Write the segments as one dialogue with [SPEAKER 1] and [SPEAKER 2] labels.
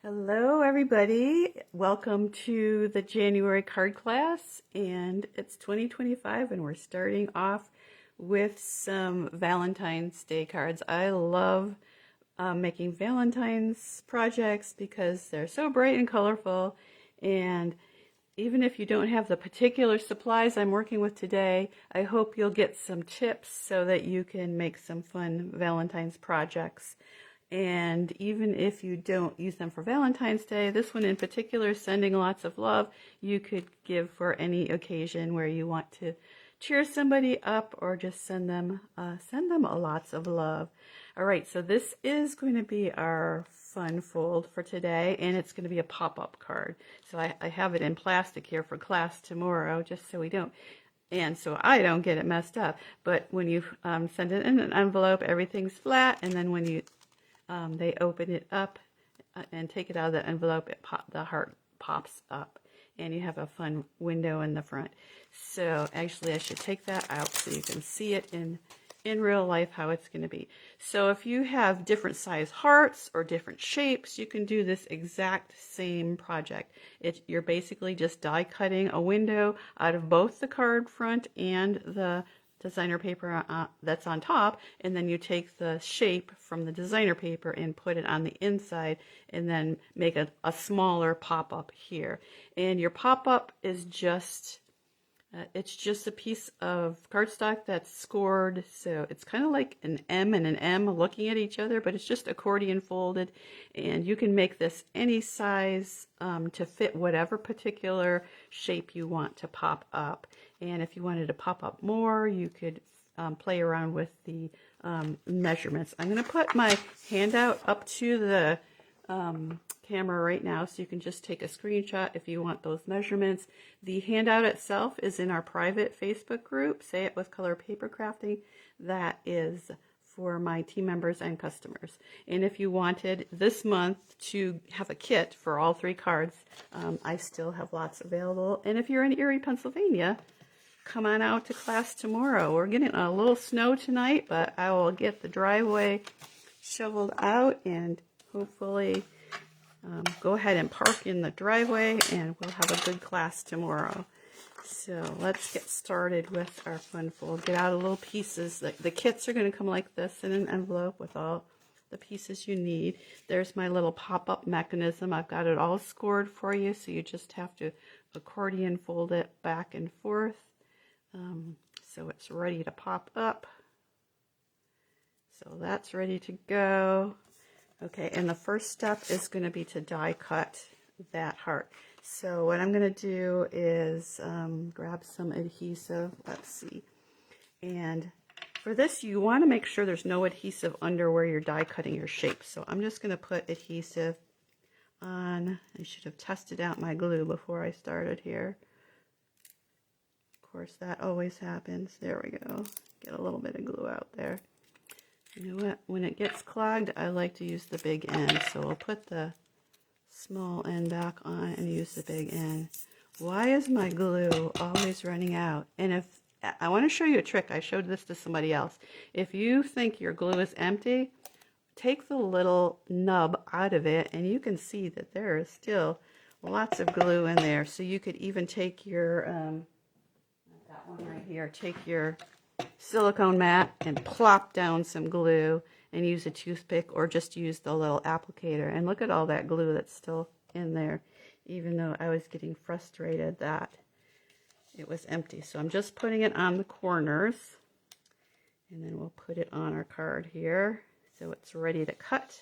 [SPEAKER 1] Hello, everybody. Welcome to the January card class, and it's 2025, and we're starting off with some Valentine's Day cards. I love making Valentine's projects because they're so bright and colorful, and even if you don't have the particular supplies I'm working with today, I hope you'll get some tips so that you can make some fun Valentine's projects. And even if you don't use them for Valentine's Day, this one in particular, sending lots of love, you could give for any occasion where you want to cheer somebody up or just send them lots of love. All right, so this is going to be our fun fold for today, and it's going to be a pop-up card. So I have it in plastic here for class tomorrow, just so we don't. And so I don't get it messed up. But when you send it in an envelope, everything's flat, and then when you they open it up and take it out of the envelope, the heart pops up, and you have a fun window in the front. So actually I should take that out so you can see it in real life how it's going to be. So if you have different size hearts or different shapes, you can do this exact same project. You're basically just die cutting a window out of both the card front and the designer paper that's on top, and then you take the shape from the designer paper and put it on the inside, and then make a smaller pop-up here. And your pop-up is just it's just a piece of cardstock that's scored, so it's kind of like an M and an M looking at each other, but it's just accordion folded, and you can make this any size to fit whatever particular shape you want to pop up. And if you wanted to pop up more, you could play around with the measurements. I'm going to put my handout up to the camera right now, so you can just take a screenshot if you want those measurements. The handout itself is in our private Facebook group, Say It With Color Paper Crafting. That is for my team members and customers. And if you wanted this month to have a kit for all 3 cards, I still have lots available. And if you're in Erie, Pennsylvania, come on out to class tomorrow. We're getting a little snow tonight, but I will get the driveway shoveled out and hopefully go ahead and park in the driveway, and we'll have a good class tomorrow. So let's get started with our fun fold. Get out a little pieces. The kits are going to come like this in an envelope with all the pieces you need. There's my little pop-up mechanism. I've got it all scored for you, so you just have to accordion fold it back and forth. So it's ready to pop up. So that's ready to go. Okay, and the first step is going to be to die cut that heart. So what I'm going to do is grab some adhesive. Let's see. And for this, you want to make sure there's no adhesive under where you're die cutting your shape. So I'm just going to put adhesive on. I should have tested out my glue before I started here. Of course, that always happens. There we go. Get a little bit of glue out there. You know what? When it gets clogged, I like to use the big end. So I'll put the small end back on and use the big end. Why is my glue always running out? And if I want to show you a trick, I showed this to somebody else. If you think your glue is empty, take the little nub out of it, and you can see that there is still lots of glue in there. So you could even take your, I've got one right here, take your silicone mat and plop down some glue and use a toothpick, or just use the little applicator, and look at all that glue that's still in there, even though I was getting frustrated that it was empty. So I'm just putting it on the corners, and then we'll put it on our card here so it's ready to cut.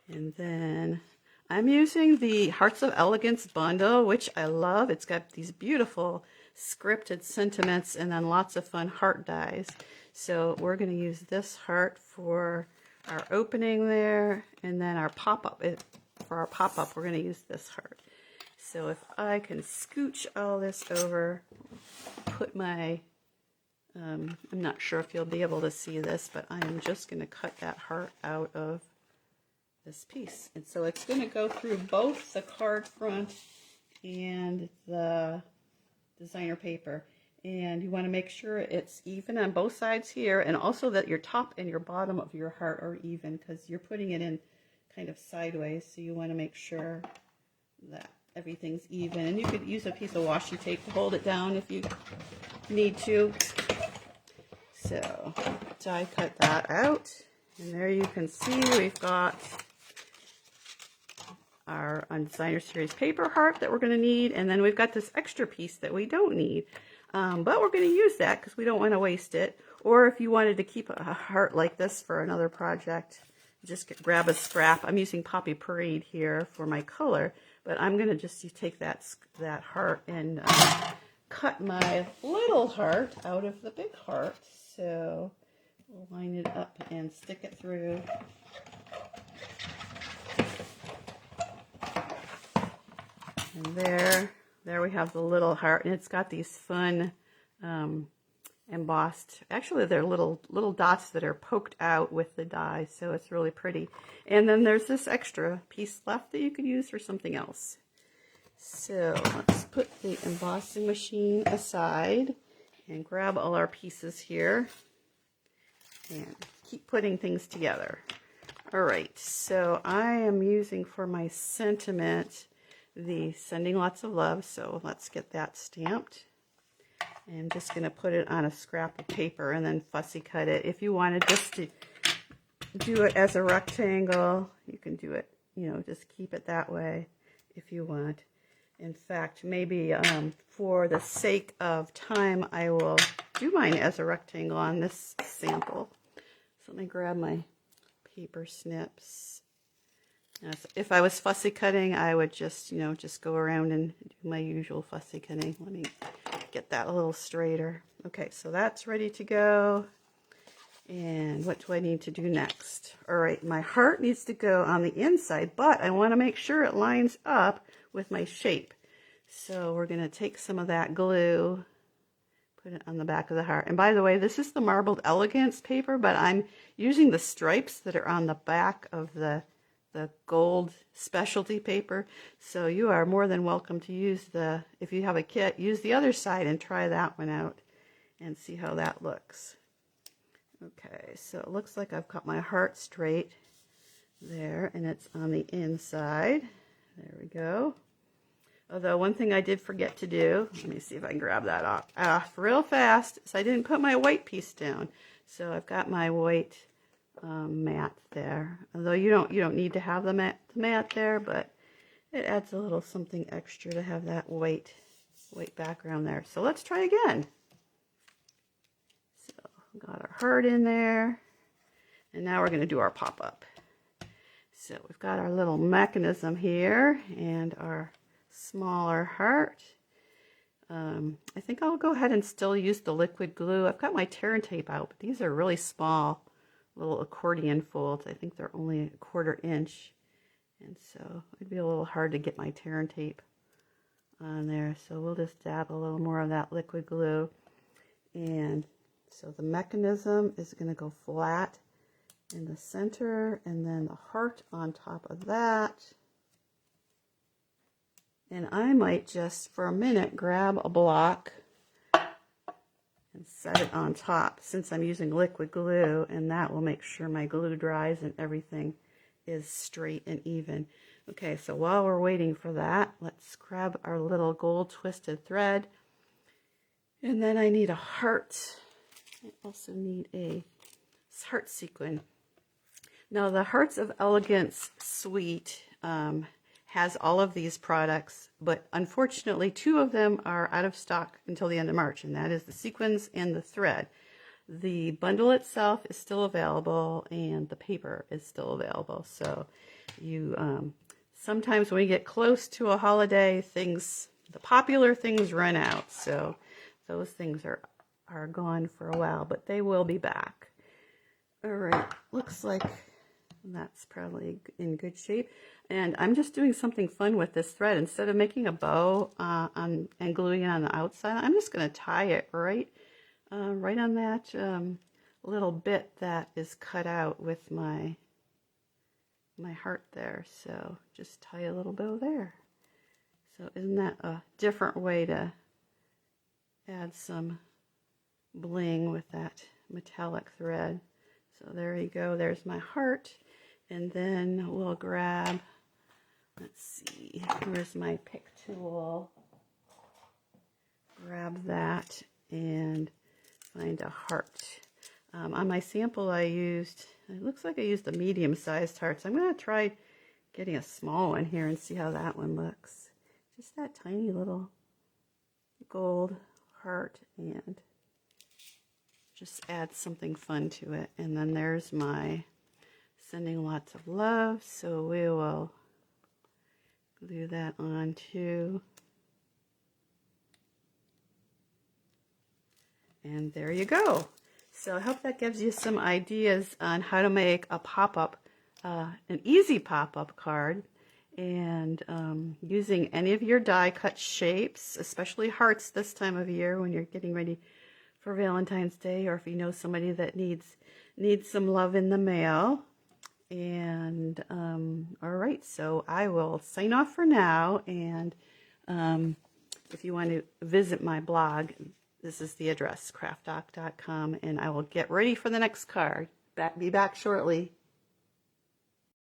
[SPEAKER 1] And then I'm using the Hearts of Elegance bundle, which I love. It's got these beautiful scripted sentiments and then lots of fun heart dies. So we're going to use this heart for our opening there, and then our pop-up. For our pop-up, we're going to use this heart. So if I can scooch all this over, put my, I'm not sure if you'll be able to see this, but I am just going to cut that heart out of this piece. And so it's going to go through both the card front and the designer paper. And you want to make sure it's even on both sides here, and also that your top and your bottom of your heart are even, because you're putting it in kind of sideways, so you want to make sure that everything's even. And you could use a piece of washi tape to hold it down if you need to. So die cut that out, and there you can see we've got our Designer Series paper heart that we're going to need, and then we've got this extra piece that we don't need, but we're going to use that because we don't want to waste it. Or if you wanted to keep a heart like this for another project, just grab a scrap. I'm using Poppy Parade here for my color, but I'm going to just take that heart and cut my little heart out of the big heart. So we'll line it up and stick it through. And there we have the little heart, and it's got these fun embossed, actually they're little dots that are poked out with the die, so it's really pretty. And then there's this extra piece left that you could use for something else. So let's put the embossing machine aside and grab all our pieces here and keep putting things together. All right, so I am using for my sentiment the Sending Lots of Love, so let's get that stamped. I'm just going to put it on a scrap of paper and then fussy cut it. If you wanted just to do it as a rectangle, you can do it, you know, just keep it that way if you want. In fact, maybe for the sake of time, I will do mine as a rectangle on this sample. So let me grab my paper snips. If I was fussy cutting, I would just, you know, just go around and do my usual fussy cutting. Let me get that a little straighter. Okay, so that's ready to go. And what do I need to do next? All right, my heart needs to go on the inside, but I want to make sure it lines up with my shape. So we're going to take some of that glue, put it on the back of the heart. And by the way, this is the Marbled Elegance paper, but I'm using the stripes that are on the back of the gold specialty paper. So you are more than welcome to use if you have a kit, use the other side and try that one out and see how that looks. Okay, so it looks like I've cut my heart straight there, and it's on the inside. There we go. Although one thing I did forget to do, let me see if I can grab that off real fast, is I didn't put my white piece down. So I've got my white mat there. Although you don't need to have the mat there, but it adds a little something extra to have that white background there. So let's try again. So we've got our heart in there, and now we're going to do our pop-up. So we've got our little mechanism here and our smaller heart. I think I'll go ahead and still use the liquid glue. I've got my tear and tape out, but these are really small little accordion folds. I think they're only 1/4 inch, and so it'd be a little hard to get my tear and tape on there. So we'll just dab a little more of that liquid glue. And so the mechanism is going to go flat in the center, and then the heart on top of that. And I might just for a minute grab a block and set it on top, since I'm using liquid glue, and that will make sure my glue dries and everything is straight and even. Okay, so while we're waiting for that, let's grab our little gold twisted thread, and then I need a heart. I also need a heart sequin. Now the Hearts of Elegance suite has all of these products, but unfortunately 2 of them are out of stock until the end of March, and that is the sequins and the thread. The bundle itself is still available, and the paper is still available. So you sometimes when we get close to a holiday, the popular things run out. So those things are gone for a while, but they will be back. All right, looks like that's probably in good shape. And I'm just doing something fun with this thread. Instead of making a bow and gluing it on the outside, I'm just going to tie it right on that little bit that is cut out with my heart there. So just tie a little bow there. So isn't that a different way to add some bling with that metallic thread. So there you go, there's my heart. And then we'll grab, let's see, where's my pick tool? Grab that and find a heart. On my sample I used, it looks like I used a medium-sized heart, so I'm going to try getting a small one here and see how that one looks. Just that tiny little gold heart, and just add something fun to it. And then there's my sending lots of love, so we will glue that on too. And there you go. So I hope that gives you some ideas on how to make a pop-up, an easy pop-up card, and using any of your die cut shapes, especially hearts this time of year when you're getting ready for Valentine's Day, or if you know somebody that needs some love in the mail. And all right, so I will sign off for now, and if you want to visit my blog, this is the address, craftdoc.com, and I will get ready for the next card. Be back shortly.